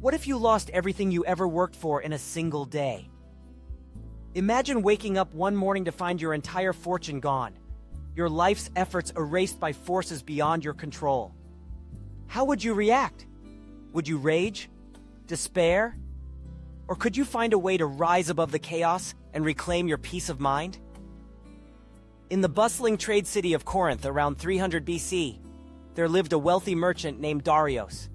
What if you lost everything you ever worked for in a single day? Imagine waking up one morning to find your entire fortune gone, your life's efforts erased by forces beyond your control. How would you react? Would you rage? Despair? Or could you find a way to rise above the chaos and reclaim your peace of mind? In the bustling trade city of Corinth around 300 BC, there lived a wealthy merchant named Darius.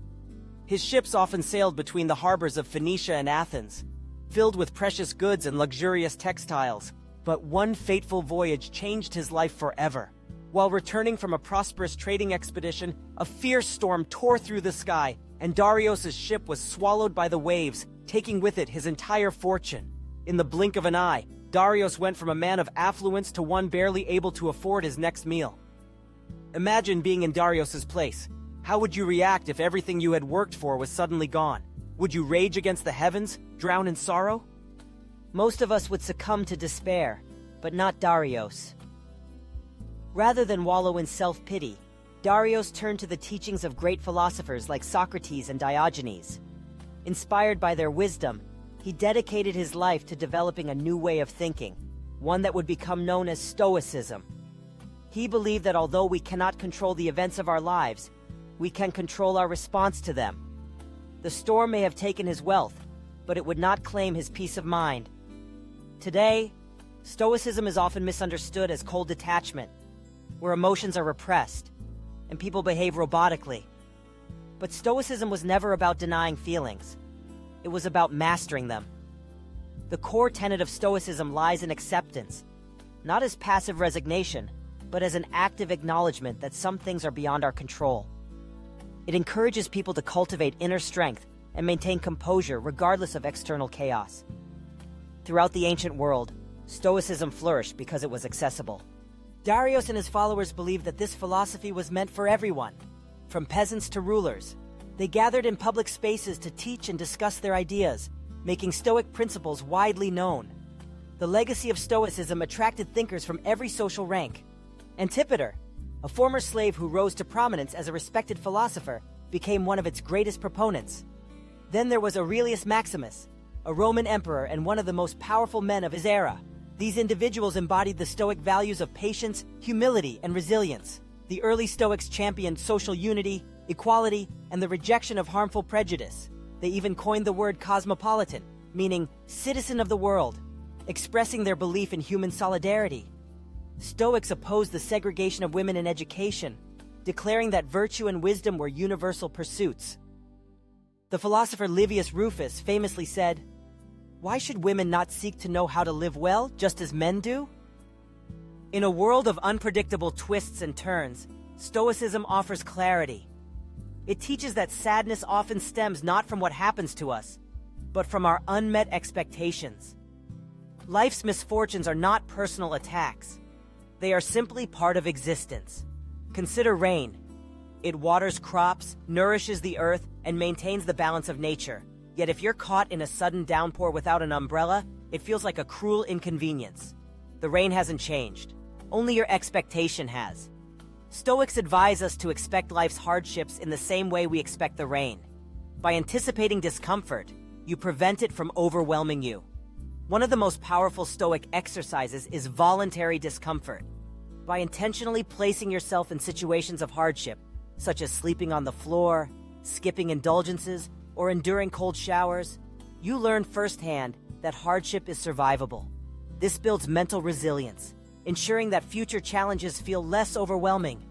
His ships often sailed between the harbors of Phoenicia and Athens, filled with precious goods and luxurious textiles. But one fateful voyage changed his life forever. While returning from a prosperous trading expedition, a fierce storm tore through the sky, and Darius's ship was swallowed by the waves, taking with it his entire fortune. In the blink of an eye, Darius went from a man of affluence to one barely able to afford his next meal. Imagine being in Darius's place. How would you react if everything you had worked for was suddenly gone? Would you rage against the heavens, drown in sorrow? Most of us would succumb to despair, but not Darius. Rather than wallow in self-pity, Darius turned to the teachings of great philosophers like Socrates and Diogenes. Inspired by their wisdom, he dedicated his life to developing a new way of thinking, one that would become known as Stoicism. He believed that although we cannot control the events of our lives, we can control our response to them. The storm may have taken his wealth, but it would not claim his peace of mind. Today, Stoicism is often misunderstood as cold detachment, where emotions are repressed and people behave robotically. But Stoicism was never about denying feelings. It was about mastering them. The core tenet of Stoicism lies in acceptance, not as passive resignation, but as an active acknowledgement that some things are beyond our control. It encourages people to cultivate inner strength and maintain composure regardless of external chaos. Throughout the ancient world, Stoicism flourished because it was accessible. Darius and his followers believed that this philosophy was meant for everyone, from peasants to rulers. They gathered in public spaces to teach and discuss their ideas, making Stoic principles widely known. The legacy of Stoicism attracted thinkers from every social rank. Antipater, a former slave who rose to prominence as a respected philosopher, became one of its greatest proponents. Then there was Aurelius Maximus, a Roman emperor and one of the most powerful men of his era. These individuals embodied the Stoic values of patience, humility, and resilience. The early Stoics championed social unity, equality, and the rejection of harmful prejudice. They even coined the word cosmopolitan, meaning citizen of the world, expressing their belief in human solidarity. Stoics opposed the segregation of women in education, declaring that virtue and wisdom were universal pursuits. The philosopher Livius Rufus famously said, "Why should women not seek to know how to live well, just as men do?" In a world of unpredictable twists and turns, Stoicism offers clarity. It teaches that sadness often stems not from what happens to us, but from our unmet expectations. Life's misfortunes are not personal attacks. They are simply part of existence. Consider rain. It waters crops, nourishes the earth, and maintains the balance of nature. Yet if you're caught in a sudden downpour without an umbrella, it feels like a cruel inconvenience. The rain hasn't changed. Only your expectation has. Stoics advise us to expect life's hardships in the same way we expect the rain. By anticipating discomfort, you prevent it from overwhelming you. One of the most powerful Stoic exercises is voluntary discomfort. By intentionally placing yourself in situations of hardship, such as sleeping on the floor, skipping indulgences, or enduring cold showers, you learn firsthand that hardship is survivable. This builds mental resilience, ensuring that future challenges feel less overwhelming.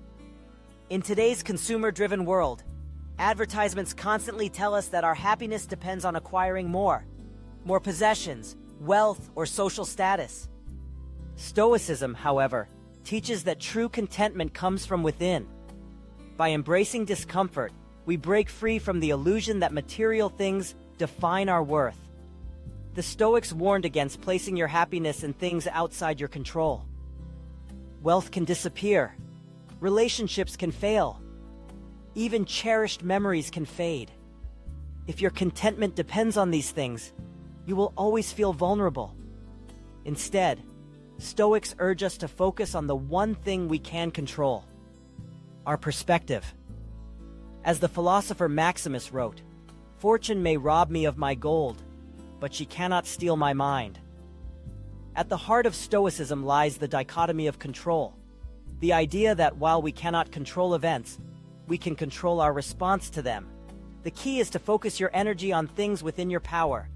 In today's consumer-driven world, advertisements constantly tell us that our happiness depends on acquiring more possessions, wealth, or social status. Stoicism, however, teaches that true contentment comes from within. By embracing discomfort, we break free from the illusion that material things define our worth. The Stoics warned against placing your happiness in things outside your control. Wealth can disappear. Relationships can fail. Even cherished memories can fade. If your contentment depends on these things, you will always feel vulnerable. Instead, Stoics urge us to focus on the one thing we can control: our perspective. As the philosopher Maximus wrote, Fortune may rob me of my gold, but she cannot steal my mind. At the heart of Stoicism lies the dichotomy of control. The idea that while we cannot control events, we can control our response to them. The key is to focus your energy on things within your power.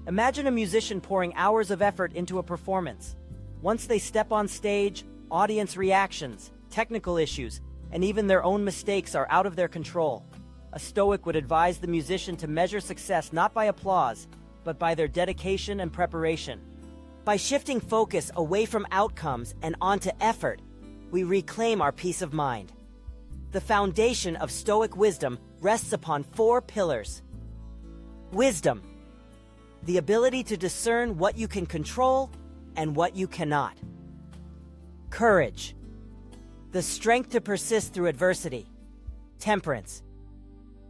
Imagine a musician pouring hours of effort into a performance. Once they step on stage, audience reactions, technical issues, and even their own mistakes are out of their control. A Stoic would advise the musician to measure success not by applause, but by their dedication and preparation. By shifting focus away from outcomes and onto effort, we reclaim our peace of mind. The foundation of Stoic wisdom rests upon 4 pillars. Wisdom, the ability to discern what you can control and what you cannot. Courage, the strength to persist through adversity. Temperance,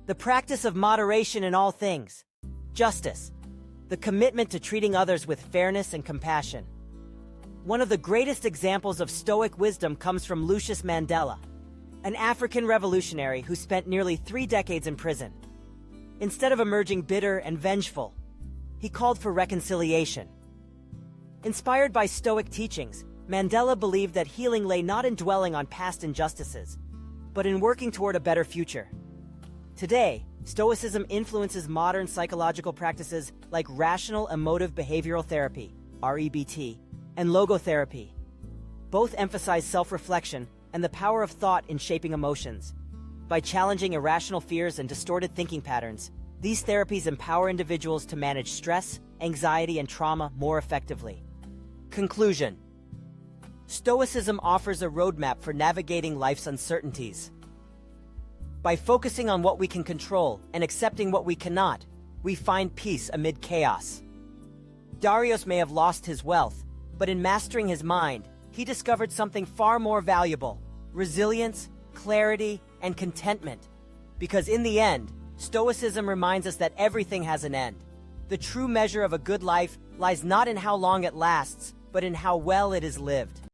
the practice of moderation in all things. Justice, the commitment to treating others with fairness and compassion. One of the greatest examples of Stoic wisdom comes from Lucius Mandela, an African revolutionary who spent nearly 3 decades in prison. Instead of emerging bitter and vengeful, he called for reconciliation. Inspired by Stoic teachings, Mandela believed that healing lay not in dwelling on past injustices, but in working toward a better future. Today, Stoicism influences modern psychological practices like rational emotive behavioral therapy, REBT, and logotherapy. Both emphasize self-reflection and the power of thought in shaping emotions. By challenging irrational fears and distorted thinking patterns, these therapies empower individuals to manage stress, anxiety, and trauma more effectively. Conclusion: Stoicism offers a roadmap for navigating life's uncertainties. By focusing on what we can control and accepting what we cannot, we find peace amid chaos. Darius may have lost his wealth, but in mastering his mind, he discovered something far more valuable: resilience, clarity, and contentment. Because in the end, Stoicism reminds us that everything has an end. The true measure of a good life lies not in how long it lasts, but in how well it is lived.